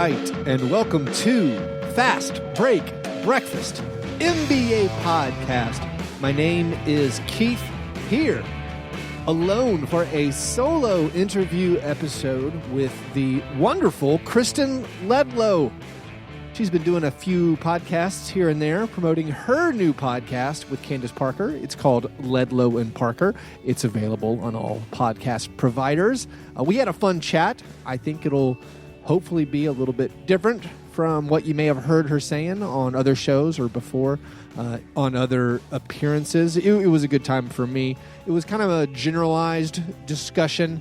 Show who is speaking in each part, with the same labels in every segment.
Speaker 1: right, and welcome to Fast Break Breakfast, NBA Podcast. My name is Keith, here alone for a solo interview episode with the wonderful Kristen Ledlow. She's been doing a few podcasts here and there, promoting her new podcast with Candace Parker. It's called Ledlow and Parker. It's available on all podcast providers. We had a fun chat. I think it'll hopefully be a little bit different from what you may have heard her saying on other shows or before on other appearances. It was a good time for me. It was kind of a generalized discussion.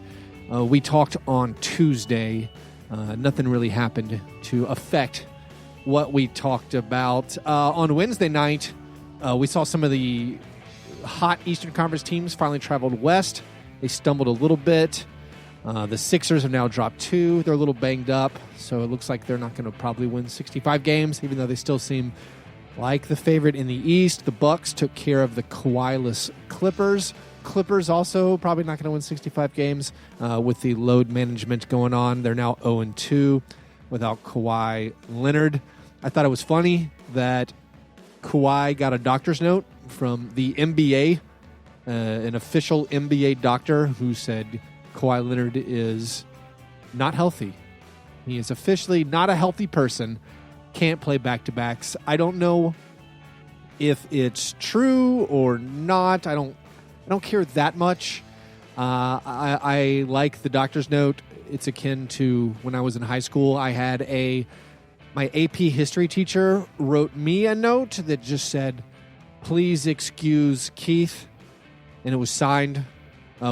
Speaker 1: We talked on Tuesday. Nothing really happened to affect what we talked about. On Wednesday night, we saw some of the hot Eastern Conference teams finally traveled west. They stumbled a little bit. The Sixers have now dropped 2. They're a little banged up, so it looks like they're not going to probably win 65 games, even though they still seem like the favorite in the East. The Bucks took care of the Kawhi-less Clippers. Clippers also probably not going to win 65 games with the load management going on. They're now 0-2 without Kawhi Leonard. I thought it was funny that Kawhi got a doctor's note from the NBA, an official NBA doctor who said Kawhi Leonard is not healthy. He is officially not a healthy person, can't play back-to-backs. I don't know if it's true or not. I don't care that much. I like the doctor's note. It's akin to when I was in high school. I had my AP history teacher wrote me a note that just said, "Please excuse Keith," and it was signed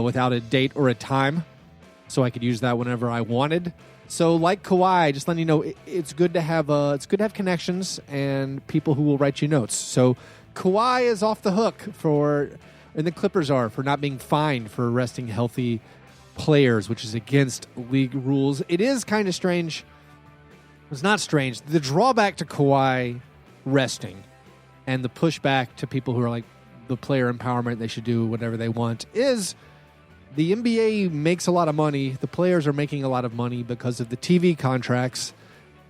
Speaker 1: without a date or a time, so I could use that whenever I wanted. So, like Kawhi, just letting you know, it's good to have connections and people who will write you notes. So, Kawhi is off the hook and the Clippers are, for not being fined for resting healthy players, which is against league rules. It is kind of strange. It's not strange. The drawback to Kawhi resting and the pushback to people who are like the player empowerment, they should do whatever they want, is the NBA makes a lot of money. The players are making a lot of money because of the TV contracts.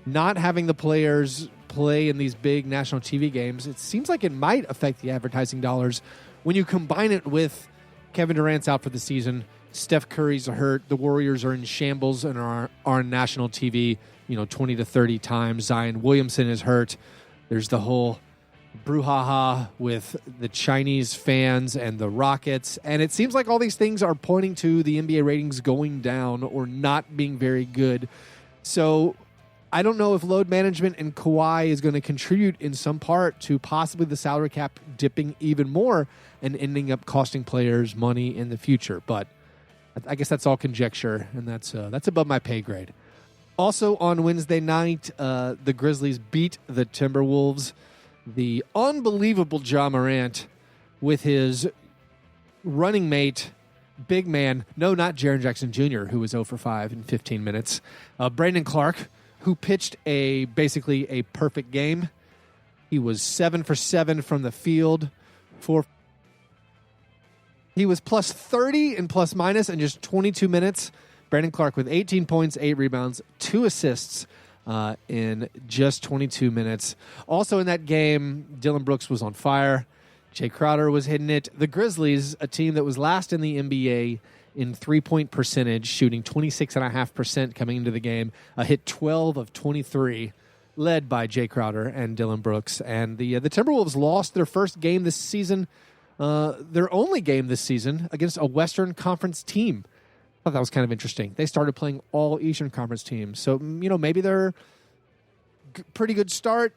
Speaker 1: Not having the players play in these big national TV games, it seems like it might affect the advertising dollars. When you combine it with Kevin Durant's out for the season, Steph Curry's hurt, the Warriors are in shambles and are on national TV 20 to 30 times. Zion Williamson is hurt. There's the whole brouhaha with the Chinese fans and the Rockets. And it seems like all these things are pointing to the NBA ratings going down or not being very good. So I don't know if load management and Kawhi is going to contribute in some part to possibly the salary cap dipping even more and ending up costing players money in the future. But I guess that's all conjecture, and that's above my pay grade. Also on Wednesday night, the Grizzlies beat the Timberwolves. The unbelievable Ja Morant with his running mate, big man, no, not Jaren Jackson Jr., who was 0 for 5 in 15 minutes. Brandon Clark, who pitched basically a perfect game. He was 7 for 7 from the field. He was plus 30 and plus minus in just 22 minutes. Brandon Clark with 18 points, 8 rebounds, 2 assists in just 22 minutes. Also in that game, Dillon Brooks was on fire. Jay Crowder was hitting it. The Grizzlies, a team that was last in the NBA in three-point percentage, shooting 26.5% coming into the game, hit 12 of 23, led by Jay Crowder and Dillon Brooks. And the Timberwolves lost their first game this season, their only game this season, against a Western Conference team. I thought that was kind of interesting. They started playing all Eastern Conference teams. So, maybe they're pretty good start.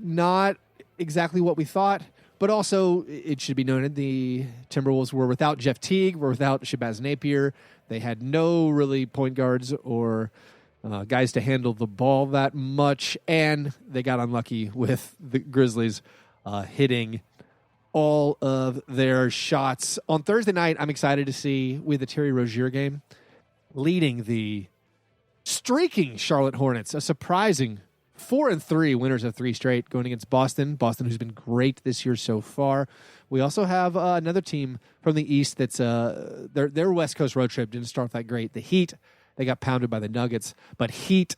Speaker 1: Not exactly what we thought. But also, it should be noted, the Timberwolves were without Jeff Teague, were without Shabazz Napier. They had no really point guards or guys to handle the ball that much. And they got unlucky with the Grizzlies hitting all of their shots. On Thursday night, I'm excited to see with the Terry Rozier game leading the streaking Charlotte Hornets, a surprising 4-3 winners of 3 straight going against Boston. Boston, who's been great this year so far. We also have another team from the East that's their West Coast road trip didn't start that great. The Heat, they got pounded by the Nuggets, but Heat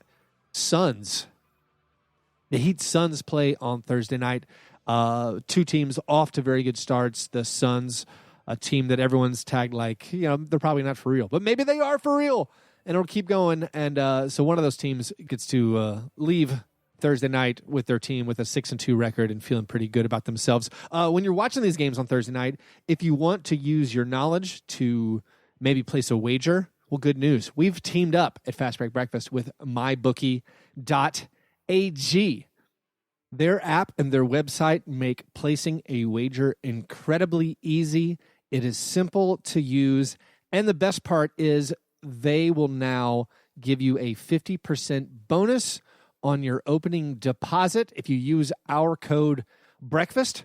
Speaker 1: Suns. The Heat Suns play on Thursday night. Two teams off to very good starts. The Suns, a team that everyone's tagged like, they're probably not for real, but maybe they are for real, and it'll keep going. And so one of those teams gets to leave Thursday night with their team with a 6-2 record and feeling pretty good about themselves. When you're watching these games on Thursday night, if you want to use your knowledge to maybe place a wager, well, good news. We've teamed up at Fast Break Breakfast with mybookie.ag. Their app and their website make placing a wager incredibly easy. It is simple to use. And the best part is they will now give you a 50% bonus on your opening deposit if you use our code BREAKFAST.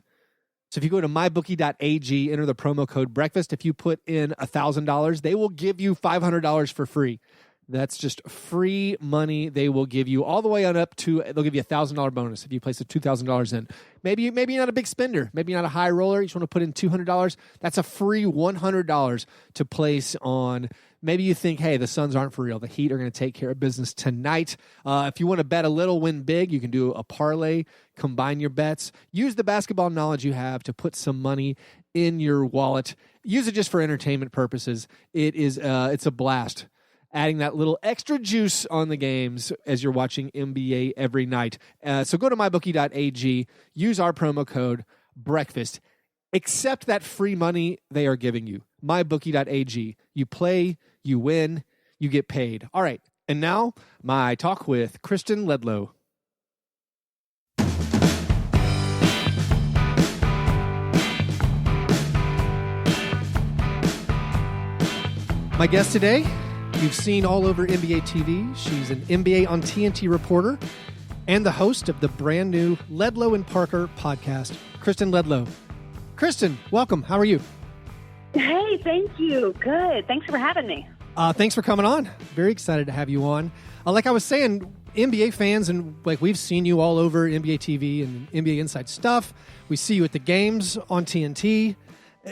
Speaker 1: So if you go to mybookie.ag, enter the promo code BREAKFAST. If you put in $1,000, they will give you $500 for free. That's just free money they will give you all the way on up to, they'll give you a $1,000 bonus if you place a $2,000 in. Maybe you're not a big spender. Maybe you're not a high roller. You just want to put in $200. That's a free $100 to place on. Maybe you think, hey, the Suns aren't for real. The Heat are going to take care of business tonight. If you want to bet a little, win big, you can do a parlay, combine your bets. Use the basketball knowledge you have to put some money in your wallet. Use it just for entertainment purposes. It's a blast. Adding that little extra juice on the games as you're watching NBA every night. So go to mybookie.ag, use our promo code BREAKFAST. Accept that free money they are giving you. mybookie.ag. You play, you win, you get paid. All right, and now my talk with Kristen Ledlow. My guest today, you've seen all over NBA TV. She's an NBA on TNT reporter and the host of the brand new Ledlow and Parker podcast, Kristen Ledlow. Kristen, welcome. How are you?
Speaker 2: Hey, thank you. Good. Thanks for having me.
Speaker 1: Thanks for coming on. Very excited to have you on. Like I was saying, NBA fans, and like we've seen you all over NBA TV and NBA Inside stuff. We see you at the games on TNT.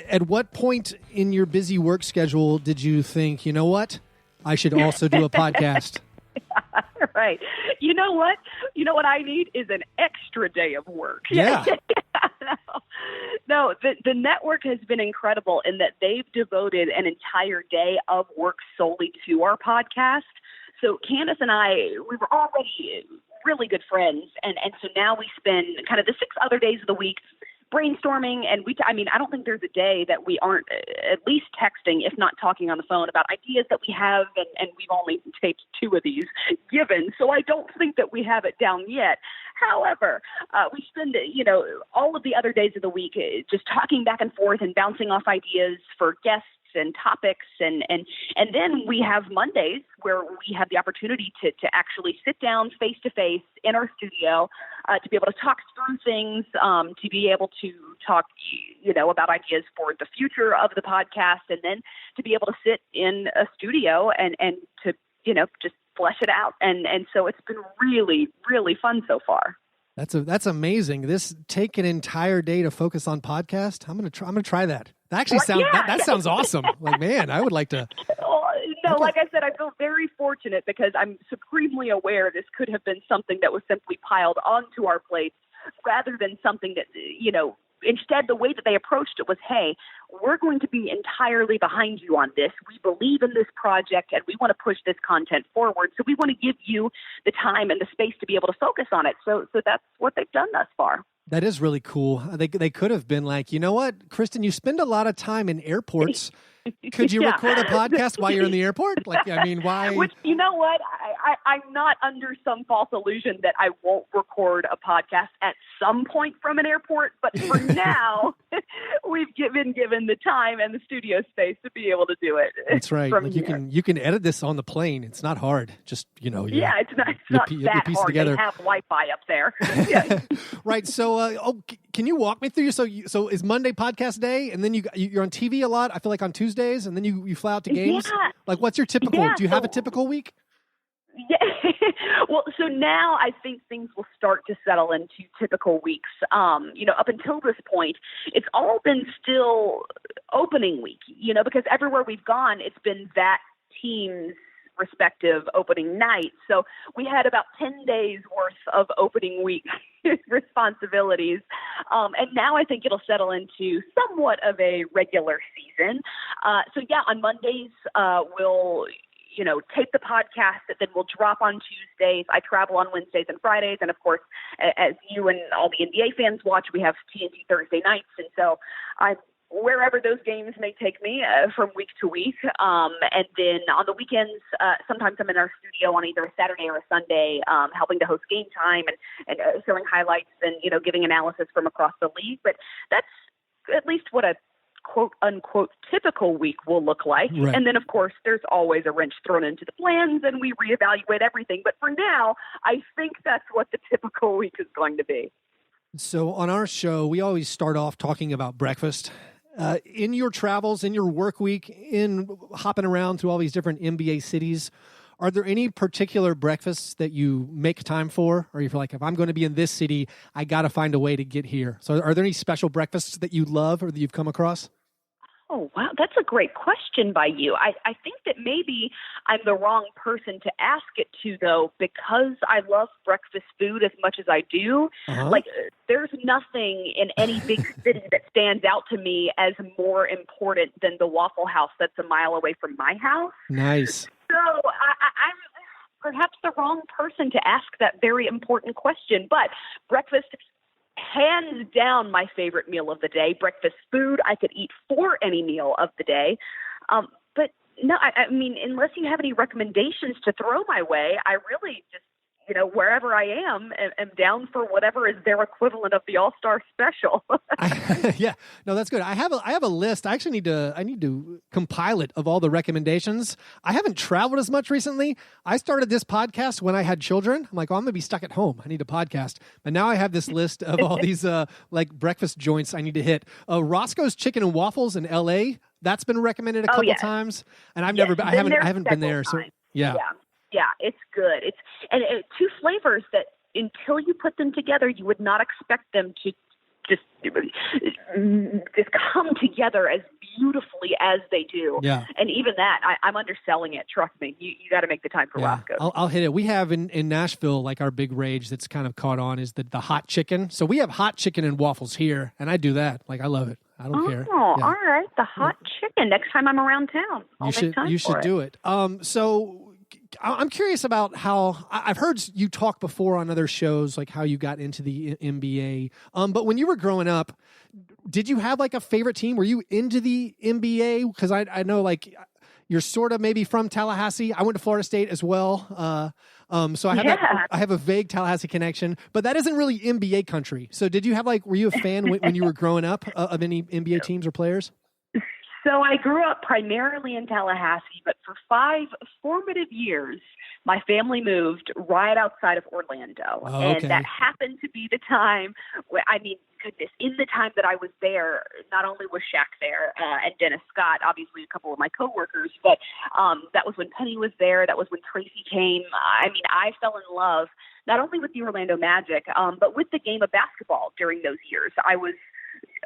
Speaker 1: At what point in your busy work schedule did you think, you know what? I should also do a podcast.
Speaker 2: Right. You know what? You know what I need is an extra day of work.
Speaker 1: Yeah.
Speaker 2: No, the network has been incredible in that they've devoted an entire day of work solely to our podcast. So Candace and I, we were already really good friends. And so now we spend kind of the 6 other days of the week brainstorming, and I don't think there's a day that we aren't at least texting, if not talking on the phone, about ideas that we have, and we've only taped 2 of these given, so I don't think that we have it down yet. However, we spend, all of the other days of the week just talking back and forth and bouncing off ideas for guests and topics, and then we have Mondays where we have the opportunity to actually sit down face to face in our studio to be able to talk through things, to be able to talk about ideas for the future of the podcast, and then to be able to sit in a studio and to just flesh it out, and so it's been really, really fun so far.
Speaker 1: That's amazing. This take an entire day to focus on podcast. I'm gonna try that. That actually sounds that sounds awesome. Like, man, I would like to.
Speaker 2: Like I said, I feel very fortunate because I'm supremely aware this could have been something that was simply piled onto our plates rather than something that, instead the way that they approached it was, hey, we're going to be entirely behind you on this. We believe in this project and we want to push this content forward. So we want to give you the time and the space to be able to focus on it. So that's what they've done thus far.
Speaker 1: That is really cool. They could have been like, you know what, Kristen, you spend a lot of time in airports. Could you record a podcast while you're in the airport? Like, I mean, why?
Speaker 2: Which, you know what? I'm not under some false illusion that I won't record a podcast at some point from an airport. But for now, we've been given the time and the studio space to be able to do it.
Speaker 1: That's right. Like you can edit this on the plane. It's not hard. Just,
Speaker 2: it's not that hard.
Speaker 1: Together.
Speaker 2: They have Wi-Fi up there.
Speaker 1: Right. So, can you walk me through? So is Monday podcast day, and then you're on TV a lot? I feel like on Tuesdays, and then you fly out to games. Yeah. Like, what's your typical? Do you have a typical week?
Speaker 2: Yeah. Well, so now I think things will start to settle into typical weeks. Up until this point, it's all been still opening week. Because everywhere we've gone, it's been that team's respective opening nights. So we had about 10 days worth of opening week responsibilities. And now I think it'll settle into somewhat of a regular season. So yeah, on Mondays, we'll tape the podcast that then we'll drop on Tuesdays. I travel on Wednesdays and Fridays. And of course, as you and all the NBA fans watch, we have TNT Thursday nights. And so I'm wherever those games may take me from week to week. And then on the weekends, sometimes I'm in our studio on either a Saturday or a Sunday, helping to host Game Time and showing highlights and, giving analysis from across the league. But that's at least what a quote unquote typical week will look like.
Speaker 1: Right.
Speaker 2: And then of course there's always a wrench thrown into the plans and we reevaluate everything. But for now, I think that's what the typical week is going to be. So
Speaker 1: on our show, we always start off talking about breakfast. In your travels, in your work week, in hopping around through all these different NBA cities, are there any particular breakfasts that you make time for? Or you feel like, if I'm going to be in this city, I got to find a way to get here. So are there any special breakfasts that you love or that you've come across? Oh, wow. That's a great question by you. I think that maybe I'm the wrong person to ask it to, though, because I love breakfast food as much as I do. Uh-huh. Like, there's nothing in any big city that stands out to me as more important than the Waffle House that's a mile away from my house. Nice. So I'm perhaps the wrong person to ask that very important question, but breakfast, hands down, my favorite meal of the day. Breakfast food I could eat for any meal of the day. But no, I mean, unless you have any recommendations to throw my way, I really just, wherever I am down for whatever is their equivalent of the All-Star Special. Yeah, no, that's good. I have a list. I actually need to compile it of all the recommendations. I haven't traveled as much recently. I started this podcast when I had children. I'm like, I'm going to be stuck at home. I need a podcast. But now I have this list of all these like breakfast joints I need to hit. Roscoe's Chicken and Waffles in LA. That's been recommended a couple times, and I haven't been there. So yeah. Yeah, it's good. It's two flavors that until you put them together, you would not expect them to just come together as beautifully as they do. Yeah. And even that, I'm underselling it. Trust me. You got to make the time for Roscoe. I'll hit it. We have in Nashville, like our big rage that's kind of caught on is the hot chicken. So we have hot chicken and waffles here, and I do that. Like, I love it. I don't care. Oh, yeah. All right. The hot chicken. Next time I'm around town, you should do it. So I'm curious about how I've heard you talk before on other shows, like how you got into the NBA. But when you were growing up, did you have like a favorite team? Were you into the NBA? Because I know like you're sort of maybe from Tallahassee. I went to Florida State as well. So I have a vague Tallahassee connection, but that isn't really NBA country. So did you have were you a fan when you were growing up of any NBA teams or players? So I grew up primarily in Tallahassee, but for 5 formative years, my family moved right outside of Orlando. Oh, okay. And that happened to be the time where, goodness, in the time that I was there, not only was Shaq there and Dennis Scott, obviously a couple of my coworkers, but that was when Penny was there. That was when Tracy came. I fell in love not only with the Orlando Magic, but with the game of basketball during those years. I was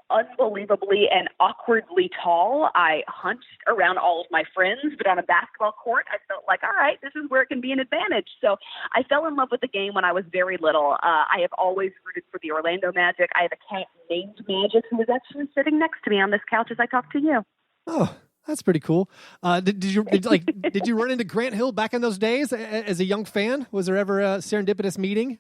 Speaker 1: unbelievably and awkwardly tall. I hunched around all of my friends, but on a basketball court, I felt like, all right, this is where it can be an advantage. So I fell in love with the game when I was very little. I have always rooted for the Orlando Magic. I have a cat named Magic who is actually sitting next to me on this couch as I talk to you. Oh, that's pretty cool. Did you run into Grant Hill back in those days as a young fan? Was there ever a serendipitous meeting?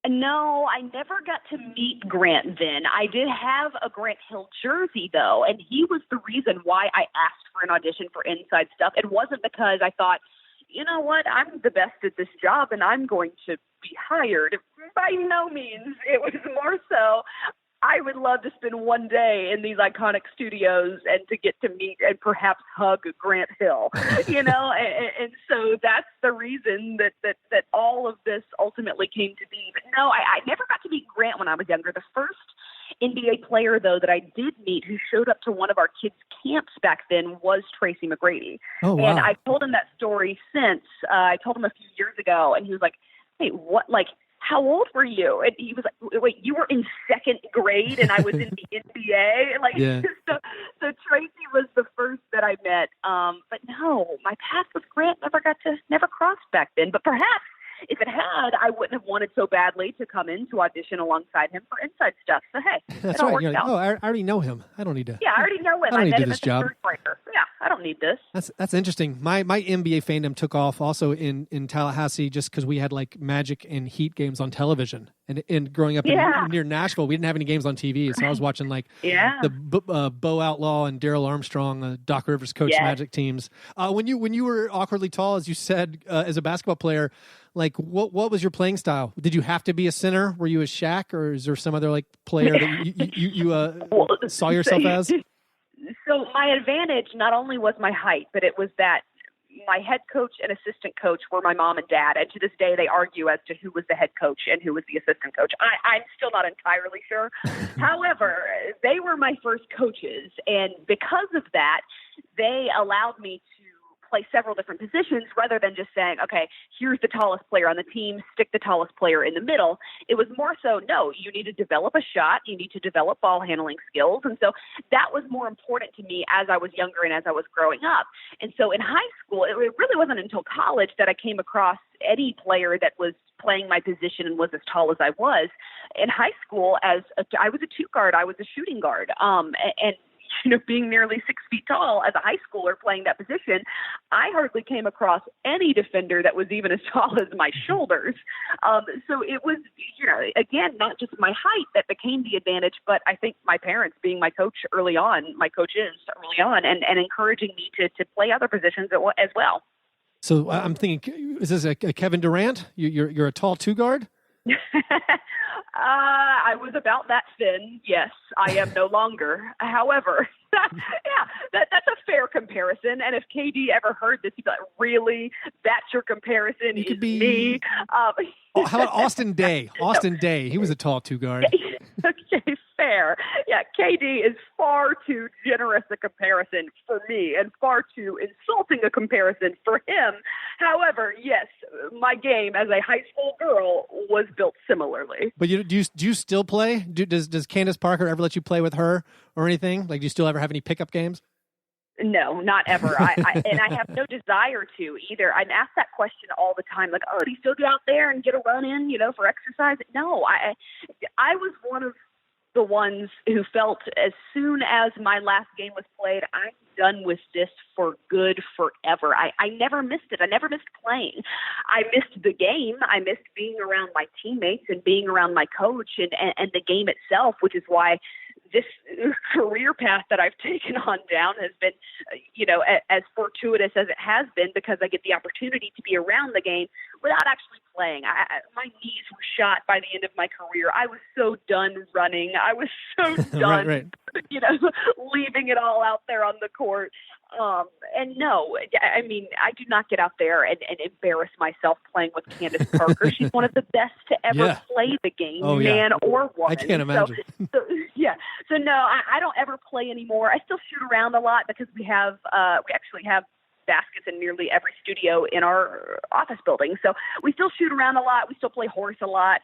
Speaker 1: No, I never got to meet Grant then. I did have a Grant Hill jersey, though, and he was the reason why I asked for an audition for Inside Stuff. It wasn't because I thought, you know what, I'm the best at this job and I'm going to be hired. By no means. It was more so, I would love to spend one day in these iconic studios and to get to meet and perhaps hug Grant Hill, and so that's the reason that all of this ultimately came to be. But no, I never got to meet Grant when I was younger. The first NBA player, though, that I did meet who showed up to one of our kids' camps back then was Tracy McGrady. Oh, wow. And I told him that story since. I told him a few years ago, and he was like, hey, what,
Speaker 2: how old were you? And he was like, wait, you were in second grade and I was in the NBA? Like,
Speaker 1: Yeah.
Speaker 2: so Tracy was the first that I met. But no, my path with Grant never crossed back then. But perhaps if it had, I wouldn't have wanted so badly to come in to audition alongside him for Inside Stuff. So, hey,
Speaker 1: That's
Speaker 2: it all
Speaker 1: right.
Speaker 2: worked
Speaker 1: You're like,
Speaker 2: out.
Speaker 1: oh, I already know him. I don't need to.
Speaker 2: Yeah, I already know him.
Speaker 1: I don't need
Speaker 2: met
Speaker 1: to do
Speaker 2: him
Speaker 1: this
Speaker 2: as a
Speaker 1: job.
Speaker 2: third grader. Yeah, I don't need this.
Speaker 1: That's interesting. My NBA fandom took off also in Tallahassee just because we had like Magic and Heat games on television. And growing up near Nashville, we didn't have any games on TV. So I was watching like the Bo Outlaw and Daryl Armstrong, Doc Rivers coach Magic teams. When you were awkwardly tall, as you said, as a basketball player, like what was your playing style? Did you have to be a center? Were you a Shaq, or is there some other like player that you saw yourself as?
Speaker 2: So my advantage not only was my height, but it was that my head coach and assistant coach were my mom and dad. And to this day, they argue as to who was the head coach and who was the assistant coach. I'm still not entirely sure. However, they were my first coaches. And because of that, they allowed me to play several different positions rather than just saying, okay, here's the tallest player on the team, stick the tallest player in the middle. It was more so, no, you need to develop a shot, you need to develop ball handling skills. And so that was more important to me as I was younger and as I was growing up. And so in high school, it really wasn't until college that I came across any player that was playing my position and was as tall as I was. In high school, I was a two guard, I was a shooting guard. And being nearly 6 feet tall as a high schooler playing that position, I hardly came across any defender that was even as tall as my shoulders. So it was, again, not just my height that became the advantage, but I think my parents being my coaches early on, and encouraging me to play other positions as well.
Speaker 1: So I'm thinking, is this a Kevin Durant? You're a tall two guard?
Speaker 2: I was about that thin. Yes, I am no longer. However, that's a fair comparison. And if KD ever heard this, he'd be like, really? That's your comparison?
Speaker 1: You could be
Speaker 2: me?
Speaker 1: How about Austin Day? Austin Day. He was a tall two guard.
Speaker 2: Okay, fair. Yeah, KD is far too generous a comparison for me and far too insulting a comparison for him. However, yes, my game as a high school girl was built similarly.
Speaker 1: But do you still play? Does Candace Parker ever let you play with her or anything? Like, do you still ever have any pickup games?
Speaker 2: No, not ever. And I have no desire to either. I'm asked that question all the time. Like, oh, do you still go out there and get a run in, for exercise? No, I was one of the ones who felt as soon as my last game was played, I'm done with this for good forever. I never missed it. I never missed playing. I missed the game. I missed being around my teammates and being around my coach and the game itself, which is why this career path that I've taken on down has been, as fortuitous as it has been, because I get the opportunity to be around the game without actually playing. My knees were shot by the end of my career. I was so done running. I was so done,
Speaker 1: right.
Speaker 2: Leaving it all out there on the court. And no, I mean, I do not get out there and embarrass myself playing with Candace Parker. She's one of the best to ever play the game, man or woman.
Speaker 1: I can't imagine.
Speaker 2: So no, I don't ever play anymore. I still shoot around a lot because we actually have baskets in nearly every studio in our office building. So we still shoot around a lot. We still play horse a lot.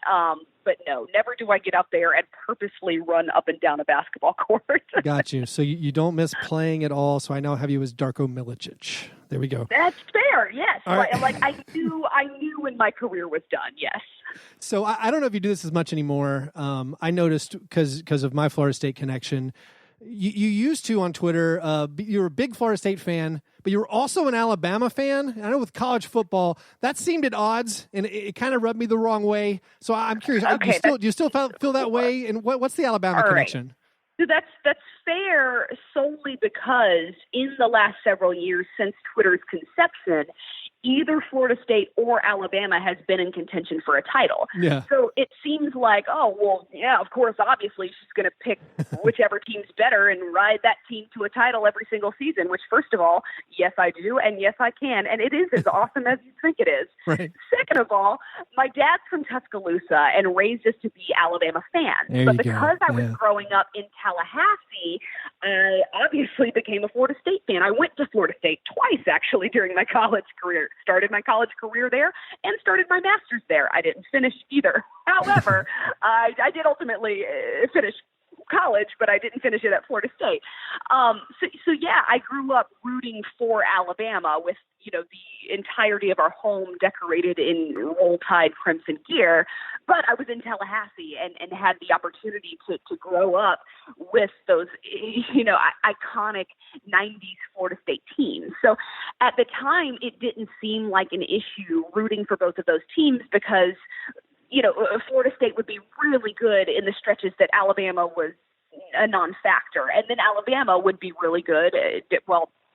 Speaker 2: But no, never do I get out there and purposely run up and down a basketball court.
Speaker 1: Got you. So you don't miss playing at all. So I now have you as Darko Milicic. There we go.
Speaker 2: That's fair. Yes.
Speaker 1: Right.
Speaker 2: Like I knew when my career was done. Yes.
Speaker 1: So I don't know if you do this as much anymore. I noticed because of my Florida State connection, you used to on Twitter, you were a big Florida State fan, but you were also an Alabama fan. And I know with college football, that seemed at odds, and it kind of rubbed me the wrong way. So I'm curious, do you still feel that way? And what's the Alabama connection?
Speaker 2: So that's fair solely because in the last several years since Twitter's conception, either Florida State or Alabama has been in contention for a title.
Speaker 1: Yeah.
Speaker 2: So it seems like, oh, well, yeah, of course, obviously she's going to pick whichever team's better and ride that team to a title every single season, which, first of all, yes, I do, and yes, I can. And it is as awesome as you think it is.
Speaker 1: Right.
Speaker 2: Second of all, my dad's from Tuscaloosa and raised us to be Alabama fans. But because I was growing up in Tallahassee, I obviously became a Florida State fan. I went to Florida State twice, actually, during my college career. started my college career there and started my master's there. I didn't finish either. However, I did ultimately finish college, but I didn't finish it at Florida State. So yeah, I grew up rooting for Alabama with, the entirety of our home decorated in Roll Tide crimson gear. But I was in Tallahassee and had the opportunity to grow up with those, iconic 90s Florida State teams. So at the time, it didn't seem like an issue rooting for both of those teams because Florida State would be really good in the stretches that Alabama was a non-factor. And then Alabama would be really good,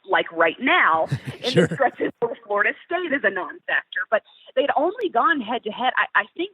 Speaker 2: like right now, in
Speaker 1: Sure.
Speaker 2: the stretches where Florida State is a non-factor. But they'd only gone head-to-head. I think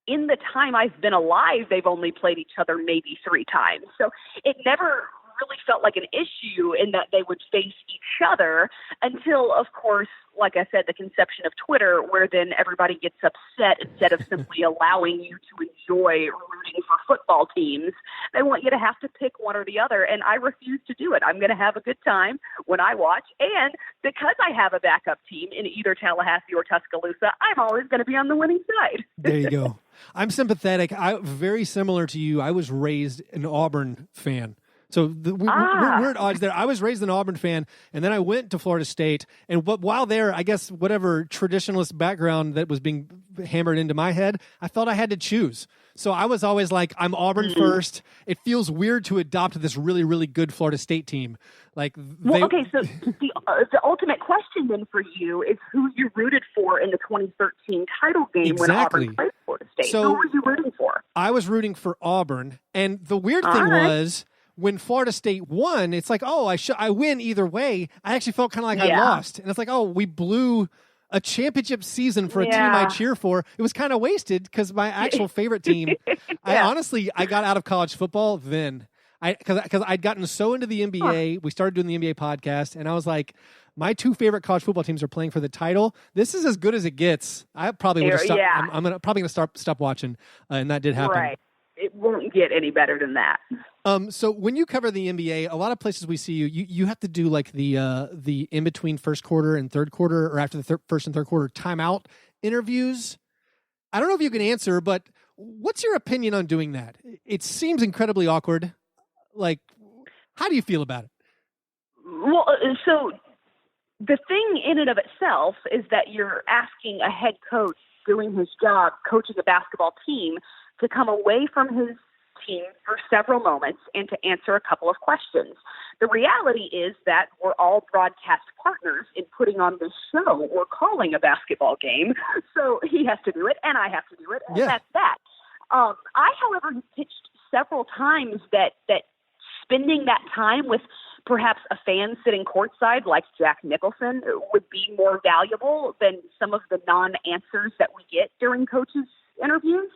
Speaker 2: in the time I've been alive, they've only played each other maybe 3 times. So it never really felt like an issue in that they would face each other until, of course, like I said, the conception of Twitter, where then everybody gets upset instead of simply allowing you to enjoy rooting for football teams. They want you to have to pick one or the other, and I refuse to do it. I'm going to have a good time when I watch, and because I have a backup team in either Tallahassee or Tuscaloosa, I'm always going to be on the winning side.
Speaker 1: There you go. I'm sympathetic. Very similar to you. I was raised an Auburn fan. So we're at odds there. I was raised an Auburn fan, and then I went to Florida State. And while there, I guess whatever traditionalist background that was being hammered into my head, I felt I had to choose. So I was always like, I'm Auburn first. It feels weird to adopt this really, really good Florida State team. So the ultimate question then for you is who you rooted for in the 2013 title game when Auburn played Florida State. So
Speaker 2: who were you rooting for?
Speaker 1: I was rooting for Auburn, and the weird thing was, when Florida State won, it's like, I win either way. I actually felt kind of like I lost. And it's like, we blew a championship season for a team I cheer for. It was kind of wasted because my actual favorite team, I got out of college football then. Because I'd gotten so into the NBA. We started doing the NBA podcast, and I was like, my 2 favorite college football teams are playing for the title. This is as good as it gets. I probably would have stopped. Yeah. I'm probably going to stop watching, and that did happen.
Speaker 2: Right. It won't get any better than that.
Speaker 1: So when you cover the NBA, a lot of places we see you have to do like the in between first quarter and third quarter, or after the first and third quarter timeout interviews. I don't know if you can answer, but what's your opinion on doing that? It seems incredibly awkward. Like, how do you feel about it?
Speaker 2: Well, so the thing in and of itself is that you're asking a head coach doing his job, coaching a basketball team, to come away from his team for several moments and to answer a couple of questions. The reality is that we're all broadcast partners in putting on this show or calling a basketball game. So he has to do it, and I have to do it, and that's that. I, however, have pitched several times that spending that time with perhaps a fan sitting courtside like Jack Nicholson would be more valuable than some of the non-answers that we get during coaches' interviews.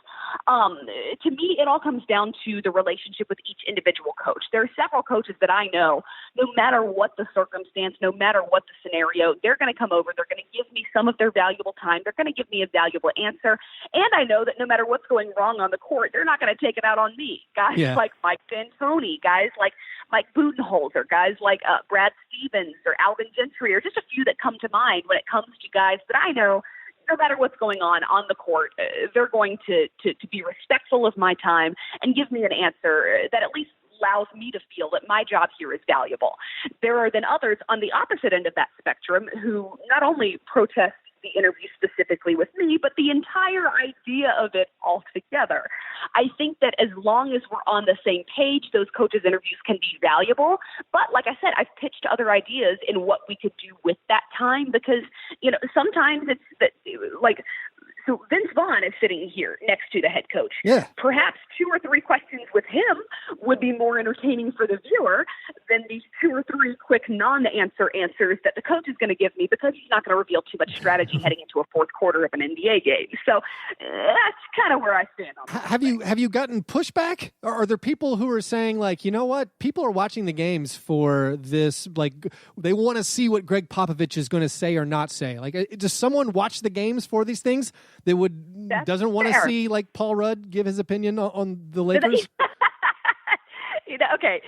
Speaker 2: To me, it all comes down to the relationship with each individual coach. There are several coaches that I know, no matter what the circumstance, no matter what the scenario, they're going to come over, they're going to give me some of their valuable time, they're going to give me a valuable answer, and I know that no matter what's going wrong on the court, they're not going to take it out on me. Guys like Mike D'Antoni, guys like Mike Budenholzer, guys like Brad Stevens or Alvin Gentry, or just a few that come to mind when it comes to guys that I know, no matter what's going on the court, they're going to be respectful of my time and give me an answer that at least allows me to feel that my job here is valuable. There are then others on the opposite end of that spectrum who not only protest the interview specifically with me, but the entire idea of it altogether. I think that as long as we're on the same page, those coaches' interviews can be valuable. But like I said, I've pitched other ideas in what we could do with that time because, sometimes it's that, so Vince Vaughn is sitting here next to the head coach.
Speaker 1: Yeah.
Speaker 2: Perhaps 2 or 3 questions with him would be more entertaining for the viewer than these 2 or 3 quick non-answer answers that the coach is going to give me because he's not going to reveal too much strategy heading into a fourth quarter of an NBA game. So that's kind of where I stand on that.
Speaker 1: Have you gotten pushback? Or are there people who are saying, like, you know what? People are watching the games for this. Like, they want to see what Greg Popovich is going to say or not say. Like, does someone watch the games for these things that doesn't want to see like Paul Rudd give his opinion on the Lakers?
Speaker 2: Okay.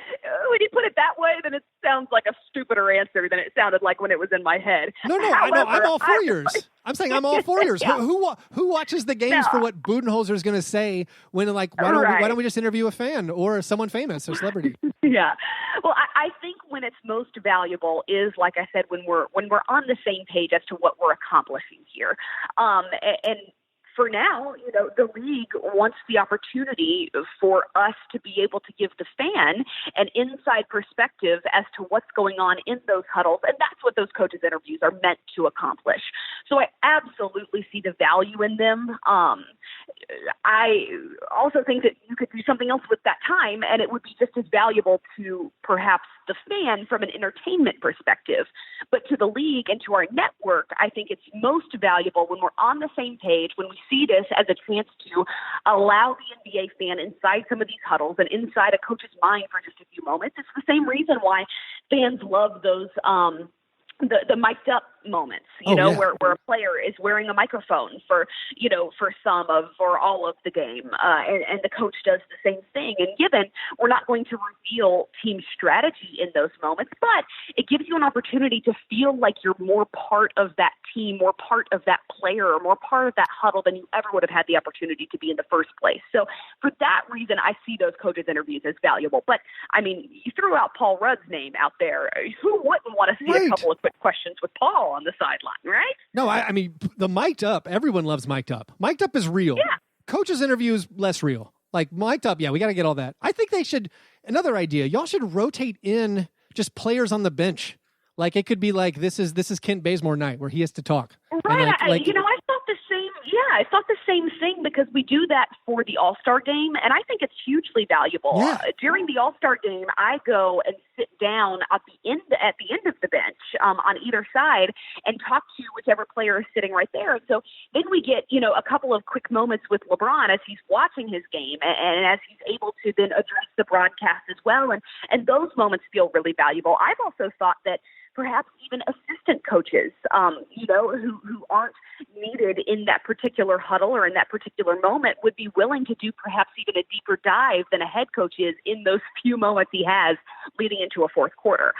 Speaker 2: When you put it that way, then it sounds like a stupider answer than it sounded like when it was in my head.
Speaker 1: No, I know. I'm all for yours. I'm saying I'm all for yours.
Speaker 2: Yeah.
Speaker 1: Who watches the games for what Budenholzer is going to say when, like, why don't we just interview a fan or someone famous or celebrity?
Speaker 2: Yeah. Well, I think when it's most valuable is, like I said, when we're on the same page as to what we're accomplishing here. And for now, the league wants the opportunity for us to be able to give the fan an inside perspective as to what's going on in those huddles. And that's what those coaches' interviews are meant to accomplish. So I absolutely see the value in them. I also think that you could do something else with that time, and it would be just as valuable to perhaps the fan from an entertainment perspective. But to the league and to our network, I think it's most valuable when we're on the same page, when we see this as a chance to allow the NBA fan inside some of these huddles and inside a coach's mind for just a few moments. It's the same reason why fans love those the mic'd up moments, where a player is wearing a microphone for some of or all of the game, and the coach does the same thing. And given we're not going to reveal team strategy in those moments, but it gives you an opportunity to feel like you're more part of that team, more part of that player, or more part of that huddle than you ever would have had the opportunity to be in the first place. So for that reason, I see those coaches' interviews as valuable. But I mean, you threw out Paul Rudd's name out there. Who wouldn't want to see a couple of quick questions with Paul on the sideline, right?
Speaker 1: No, I mean, the mic'd up, everyone loves mic'd up. Mic'd up is real.
Speaker 2: Yeah.
Speaker 1: Coaches' interviews, less real. Like mic'd up, yeah, we got to get all that. I think they should, another idea, y'all should rotate in just players on the bench. Like it could be like, this is Kent Bazemore night where he has to talk.
Speaker 2: Right. I thought the same thing because we do that for the All-Star game, and I think it's hugely valuable.
Speaker 1: Yeah.
Speaker 2: During the All-Star game, I go and sit down at the end of the bench on either side and talk to whichever player is sitting right there. So then we get, a couple of quick moments with LeBron as he's watching his game and as he's able to then address the broadcast as well. And those moments feel really valuable. I've also thought that perhaps even assistant coaches, who aren't needed in that particular huddle or in that particular moment would be willing to do perhaps even a deeper dive than a head coach is in those few moments he has leading into a fourth quarter.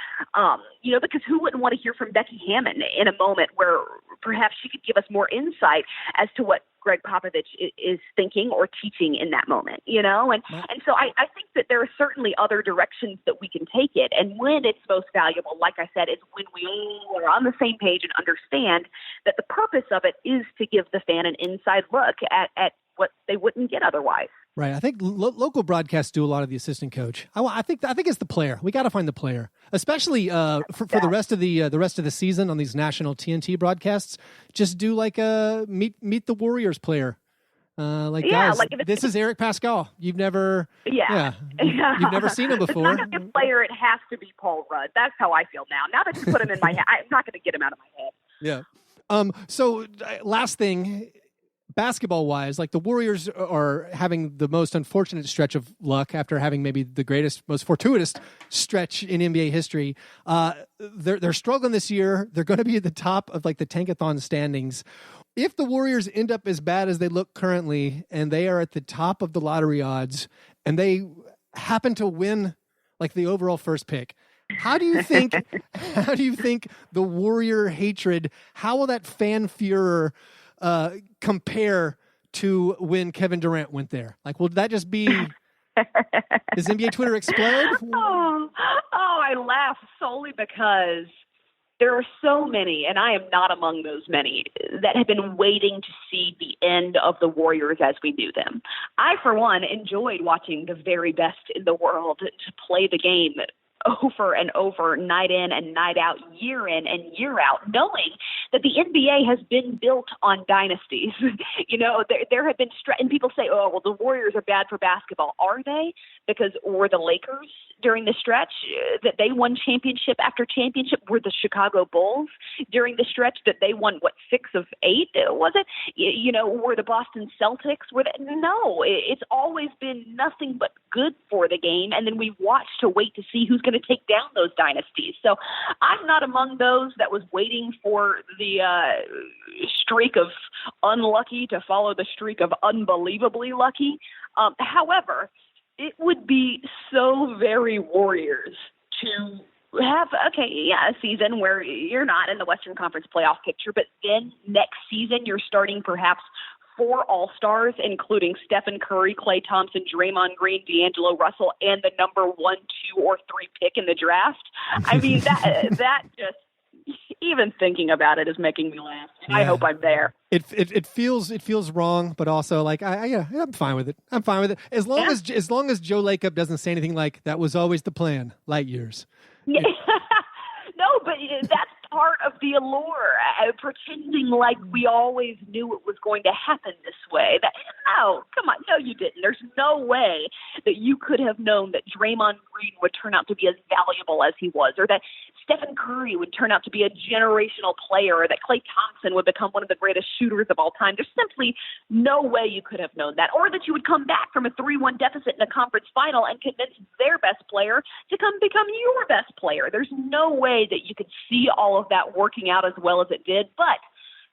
Speaker 2: Because who wouldn't want to hear from Becky Hammon in a moment where perhaps she could give us more insight as to what Greg Popovich is thinking or teaching in that moment, And so I think that there are certainly other directions that we can take it. And when it's most valuable, like I said, is when we all are on the same page and understand that the purpose of it is to give the fan an inside look at what they wouldn't get otherwise.
Speaker 1: Right. I think local broadcasts do a lot of the assistant coach. I think it's the player. We got to find the player, especially for the rest of the season on these national TNT broadcasts. Just do like a meet the Warriors player. Guys, like this is Eric Pascal. You've never you've never seen him before.
Speaker 2: It's not going to be a player. It has to be Paul Rudd. That's how I feel now. Now that you put him in my head, I'm not going to get him out of my head.
Speaker 1: Yeah. So last thing. Basketball-wise, like the Warriors are having the most unfortunate stretch of luck after having maybe the greatest, most fortuitous stretch in NBA history. They're struggling this year. They're going to be at the top of like the tankathon standings. If the Warriors end up as bad as they look currently, and they are at the top of the lottery odds, and they happen to win like the overall first pick, how do you think the Warrior hatred? How will that fan furor compare to when Kevin Durant went there? Like, will that just be, does NBA Twitter explode?
Speaker 2: I laugh solely because there are so many, and I am not among those many, that have been waiting to see the end of the Warriors as we knew them. I, for one, enjoyed watching the very best in the world to play the game over and over, night in and night out, year in and year out, knowing that the NBA has been built on dynasties. There have been and people say, oh, well, the Warriors are bad for basketball. Are they? Because were the Lakers during the stretch that they won championship after championship? Were the Chicago Bulls during the stretch that they won, 6 of 8, was it? Were the Boston Celtics? No, it's always been nothing but good for the game. And then we watch to wait to see who's going to take down those dynasties. So I'm not among those that was waiting for the streak of unlucky to follow the streak of unbelievably lucky. However, it would be so very Warriors to have, a season where you're not in the Western Conference playoff picture, but then next season you're starting perhaps 4 All-Stars, including Stephen Curry, Klay Thompson, Draymond Green, D'Angelo Russell, and the number 1, 2, or 3 pick in the draft. I mean, that just, even thinking about it is making me laugh. And I hope I'm there.
Speaker 1: It feels wrong, but also like I'm fine with it. I'm fine with it as long as Joe Lacob doesn't say anything like that was always the plan. Light years.
Speaker 2: Yeah. No, but that's part of the allure, pretending like we always knew it was going to happen this way. No, come on. No, you didn't. There's no way that you could have known that Draymond Green would turn out to be as valuable as he was, or that Stephen Curry would turn out to be a generational player, or that Klay Thompson would become one of the greatest shooters of all time. There's simply no way you could have known that, or that you would come back from a 3-1 deficit in a conference final and convince their best player to come become your best player. There's no way that you could see all of that working out as well as it did, but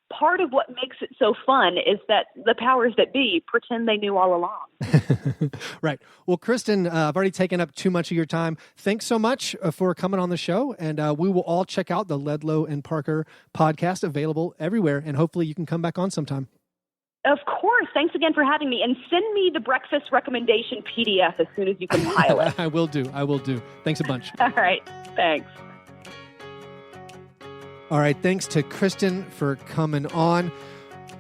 Speaker 2: part of what makes it so fun is that the powers that be pretend they knew all along.
Speaker 1: Right. Well, Kristen, I've already taken up too much of your time. Thanks so much for coming on the show, and we will all check out the Ledlow and Parker podcast, available everywhere, and hopefully you can come back on sometime.
Speaker 2: Of course. Thanks again for having me, and send me the breakfast recommendation PDF as soon as you compile it.
Speaker 1: I will do. Thanks a bunch.
Speaker 2: All right. Thanks.
Speaker 1: All right, thanks to Kristen for coming on.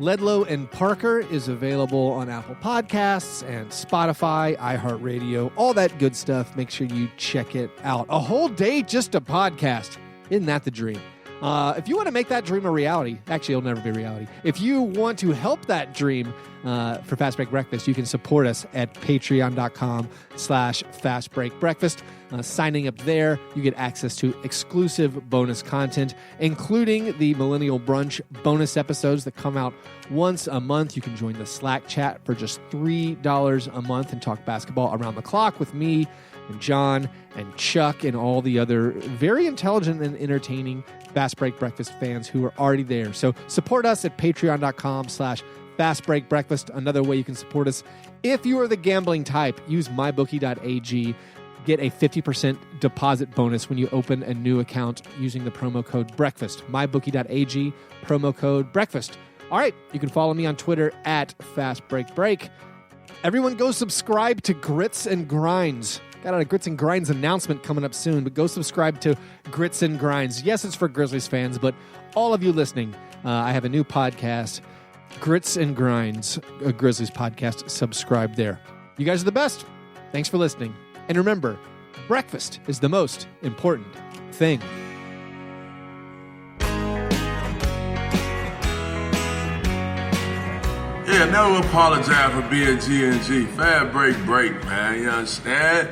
Speaker 1: Ledlow and Parker is available on Apple Podcasts and Spotify, iHeartRadio, all that good stuff. Make sure you check it out. A whole day just a podcast. Isn't that the dream? If you want to make that dream a reality, actually, it'll never be a reality. If you want to help that dream for Fast Break Breakfast, you can support us at patreon.com/fastbreakbreakfast. Signing up there, you get access to exclusive bonus content, including the Millennial Brunch bonus episodes that come out once a month. You can join the Slack chat for just $3 a month and talk basketball around the clock with me and John and Chuck and all the other very intelligent and entertaining Fast Break Breakfast fans who are already there. So support us at patreon.com/fastbreakbreakfast. Another way you can support us, if you are the gambling type, use mybookie.ag. Get a 50% deposit bonus when you open a new account using the promo code BREAKFAST. mybookie.ag, promo code BREAKFAST. All right, you can follow me on Twitter at FastBreakBreak. Everyone go subscribe to Grits and Grinds. Got a Grits and Grinds announcement coming up soon, but go subscribe to Grits and Grinds. Yes, it's for Grizzlies fans, but all of you listening, I have a new podcast, Grits and Grinds, a Grizzlies podcast. Subscribe there. You guys are the best. Thanks for listening. And remember, breakfast is the most important thing.
Speaker 3: Yeah, never apologize for being G&G. Fast break, man. You understand?